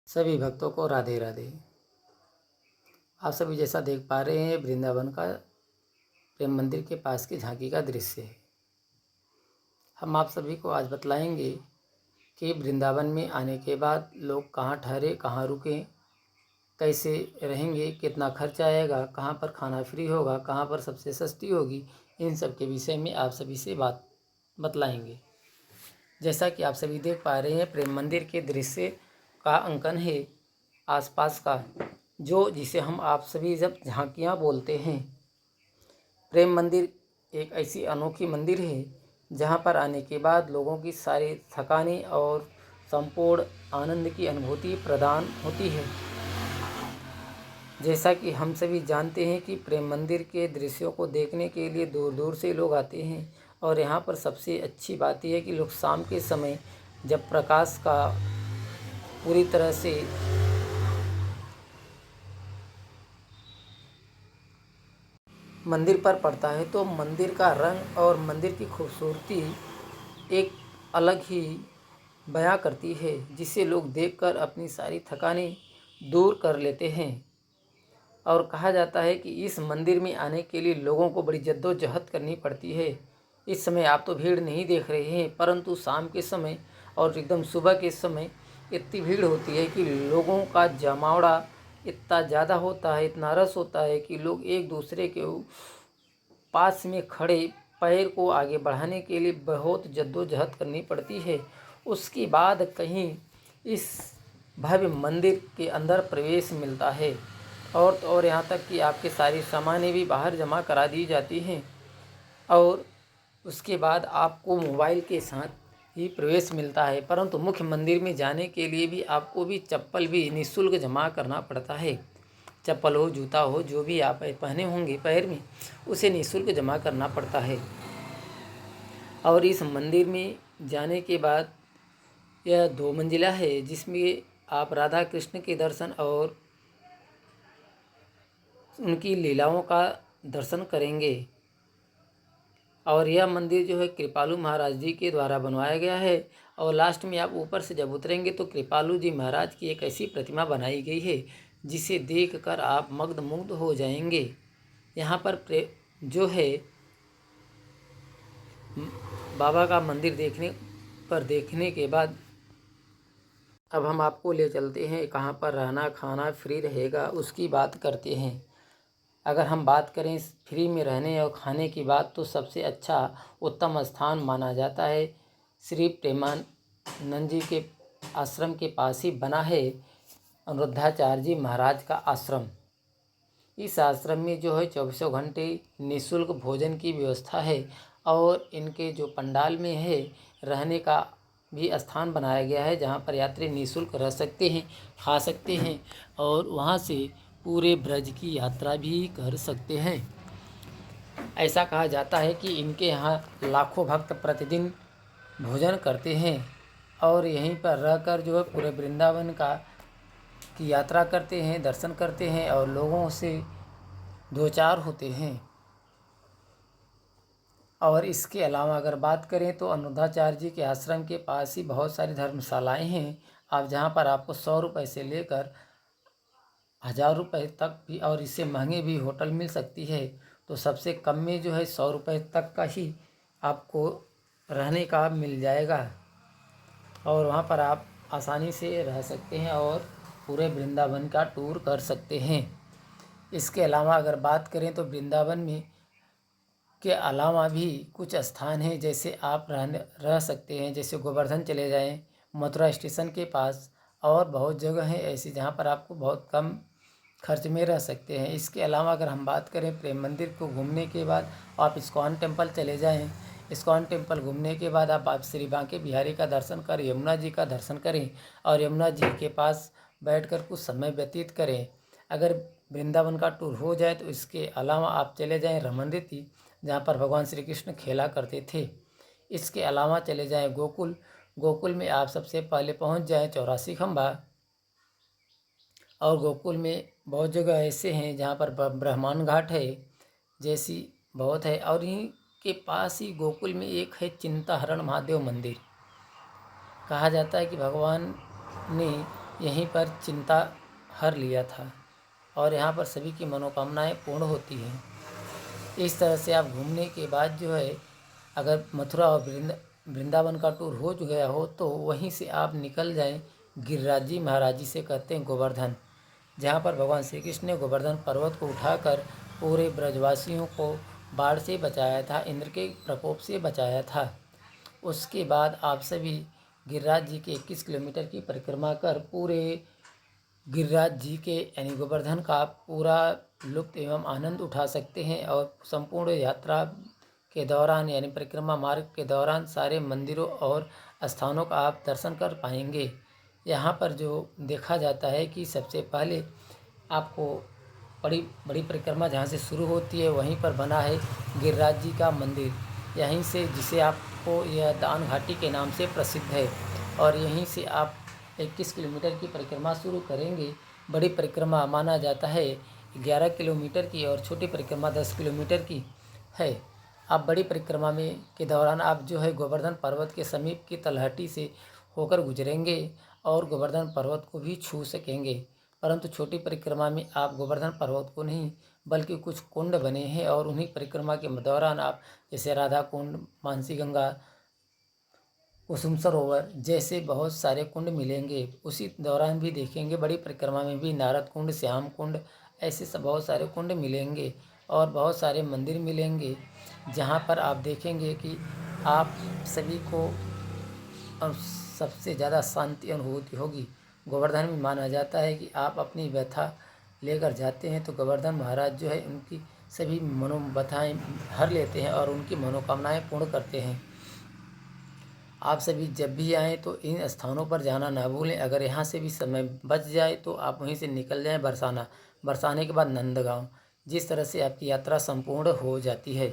सभी भक्तों को राधे राधे। आप सभी जैसा देख पा रहे हैं, वृंदावन का प्रेम मंदिर के पास की झांकी का दृश्य है। हम आप सभी को आज बतलाएंगे कि वृंदावन में आने के बाद लोग कहाँ ठहरे, कहाँ रुकें, कैसे रहेंगे, कितना खर्च आएगा, कहाँ पर खाना फ्री होगा, कहाँ पर सबसे सस्ती होगी। इन सब के विषय में आप सभी से बात बतलाएंगे। जैसा कि आप सभी देख पा रहे हैं, प्रेम मंदिर के दृश्य का अंकन है आसपास का, जिसे हम आप सभी जब झांकियाँ बोलते हैं। प्रेम मंदिर एक ऐसी अनोखी मंदिर है जहाँ पर आने के बाद लोगों की सारी थकानी और संपूर्ण आनंद की अनुभूति प्रदान होती है। जैसा कि हम सभी जानते हैं कि प्रेम मंदिर के दृश्यों को देखने के लिए दूर दूर से लोग आते हैं, और यहाँ पर सबसे अच्छी बात यह है कि लोग शाम के समय जब प्रकाश का पूरी तरह से मंदिर पर पड़ता है तो मंदिर का रंग और मंदिर की खूबसूरती एक अलग ही बयां करती है, जिसे लोग देखकर अपनी सारी थकानी दूर कर लेते हैं। और कहा जाता है कि इस मंदिर में आने के लिए लोगों को बड़ी जद्दोजहद करनी पड़ती है। इस समय आप तो भीड़ नहीं देख रहे हैं, परंतु शाम के समय और एकदम सुबह के समय इतनी भीड़ होती है कि लोगों का जमावड़ा इतना ज़्यादा होता है, इतना रस होता है कि लोग एक दूसरे के पास में खड़े पैर को आगे बढ़ाने के लिए बहुत जद्दोजहद करनी पड़ती है। उसके बाद कहीं इस भव्य मंदिर के अंदर प्रवेश मिलता है, और तो और यहाँ तक कि आपके सारी सामानें भी बाहर जमा करा दी जाती हैं, और उसके बाद आपको मोबाइल के साथ ही प्रवेश मिलता है। परंतु मुख्य मंदिर में जाने के लिए भी आपको भी चप्पल भी निःशुल्क जमा करना पड़ता है। चप्पल हो, जूता हो, जो भी आप पहने होंगे पैर में, उसे निःशुल्क जमा करना पड़ता है। और इस मंदिर में जाने के बाद यह 2 मंजिला है, जिसमें आप राधा कृष्ण के दर्शन और उनकी लीलाओं का दर्शन करेंगे। और यह मंदिर जो है कृपालु महाराज जी के द्वारा बनवाया गया है। और लास्ट में आप ऊपर से जब उतरेंगे तो कृपालु जी महाराज की एक ऐसी प्रतिमा बनाई गई है जिसे देखकर आप मग्न मुग्ध हो जाएंगे। यहाँ पर जो है बाबा का मंदिर देखने के बाद अब हम आपको ले चलते हैं कहाँ पर रहना खाना फ्री रहेगा उसकी बात करते हैं। अगर हम बात करें फ्री में रहने और खाने की बात, तो सबसे अच्छा उत्तम स्थान माना जाता है श्री प्रेमानंद जी के आश्रम के पास ही बना है अनिरुद्धाचार्य जी महाराज का आश्रम। इस आश्रम में जो है 24 घंटे निःशुल्क भोजन की व्यवस्था है, और इनके जो पंडाल में है रहने का भी स्थान बनाया गया है, जहाँ पर यात्री निःशुल्क रह सकते हैं, खा सकते हैं, और वहाँ से पूरे ब्रज की यात्रा भी कर सकते हैं। ऐसा कहा जाता है कि इनके यहाँ लाखों भक्त प्रतिदिन भोजन करते हैं, और यहीं पर रहकर जो है पूरे वृंदावन की यात्रा करते हैं, दर्शन करते हैं, और लोगों से दो चार होते हैं। और इसके अलावा अगर बात करें तो अनिरुद्धाचार्य जी के आश्रम के पास ही बहुत सारी धर्मशालाएं हैं, आप जहां पर आपको 100 रुपये से लेकर 1000 रुपये तक भी और इससे महंगे भी होटल मिल सकती है। तो सबसे कम में जो है 100 रुपये तक का ही आपको रहने का मिल जाएगा, और वहाँ पर आप आसानी से रह सकते हैं और पूरे वृंदावन का टूर कर सकते हैं। इसके अलावा अगर बात करें तो वृंदावन में के अलावा भी कुछ स्थान हैं जैसे आप रह सकते हैं, जैसे गोवर्धन चले जाएं मथुरा स्टेशन के पास, और बहुत जगह है ऐसी जहां पर आपको बहुत कम खर्च में रह सकते हैं। इसके अलावा अगर हम बात करें प्रेम मंदिर को घूमने के बाद आप इस्कॉन टेम्पल चले जाएं। इस्कॉन टेम्पल घूमने के बाद आप श्री बांके बिहारी का दर्शन करें, यमुना जी का दर्शन करें, और यमुना जी के पास बैठकर कुछ समय व्यतीत करें। अगर वृंदावन का टूर हो जाए तो इसके अलावा आप चले जाएं रमनदीती, जहाँ पर भगवान श्री कृष्ण खेला करते थे। इसके अलावा चले जाएं गोकुल। गोकुल में आप सबसे पहले पहुँच जाएं 84 खंबा, और गोकुल में बहुत जगह ऐसे हैं जहाँ पर ब्रह्मांड घाट है जैसी बहुत है। और यहीं के पास ही गोकुल में एक है चिंताहरण महादेव मंदिर। कहा जाता है कि भगवान ने यहीं पर चिंता हर लिया था और यहाँ पर सभी की मनोकामनाएं पूर्ण होती हैं। इस तरह से आप घूमने के बाद जो है, अगर मथुरा और वृंदावन का टूर हो गया हो तो वहीं से आप निकल जाएं गिरिराज जी महाराज जी से कहते हैं गोवर्धन, जहाँ पर भगवान श्री कृष्ण ने गोवर्धन पर्वत को उठाकर पूरे ब्रजवासियों को बाढ़ से बचाया था, इंद्र के प्रकोप से बचाया था। उसके बाद आप सभी गिरिराज जी के 21 किलोमीटर की परिक्रमा कर पूरे गिरिराज जी के यानी गोवर्धन का पूरा लुत्फ़ एवं आनंद उठा सकते हैं और संपूर्ण यात्रा के दौरान यानी परिक्रमा मार्ग के दौरान सारे मंदिरों और स्थानों का आप दर्शन कर पाएंगे। यहाँ पर जो देखा जाता है कि सबसे पहले आपको बड़ी बड़ी परिक्रमा जहाँ से शुरू होती है वहीं पर बना है गिरिराज जी का मंदिर, यहीं से जिसे आपको यह दान घाटी के नाम से प्रसिद्ध है और यहीं से आप 21 किलोमीटर की परिक्रमा शुरू करेंगे। बड़ी परिक्रमा माना जाता है 11 किलोमीटर की और छोटी परिक्रमा 10 किलोमीटर की है। आप बड़ी परिक्रमा में के दौरान आप जो है गोवर्धन पर्वत के समीप की तलहटी से होकर गुजरेंगे और गोवर्धन पर्वत को भी छू सकेंगे। परंतु छोटी परिक्रमा में आप गोवर्धन पर्वत को नहीं बल्कि कुछ कुंड बने हैं और उन्हीं परिक्रमा के दौरान आप जैसे राधा कुंड, मानसी गंगा, कुसुम सरोवर जैसे बहुत सारे कुंड मिलेंगे। उसी दौरान भी देखेंगे बड़ी परिक्रमा में भी नारद कुंड, श्याम कुंड, ऐसे सब बहुत सारे कुंड मिलेंगे और बहुत सारे मंदिर मिलेंगे, जहाँ पर आप देखेंगे कि आप सभी को और सबसे ज़्यादा शांति अनुभूति होगी। गोवर्धन में माना जाता है कि आप अपनी व्यथा लेकर जाते हैं तो गोवर्धन महाराज जो है उनकी सभी मनोव्यथाएं हर लेते हैं और उनकी मनोकामनाएं पूर्ण करते हैं। आप सभी जब भी आएँ तो इन स्थानों पर जाना ना भूलें। अगर यहाँ से भी समय बच जाए तो आप वहीं से निकल जाएं बरसाना, बरसाने के बाद नंदगांव, जिस तरह से आपकी यात्रा संपूर्ण हो जाती है।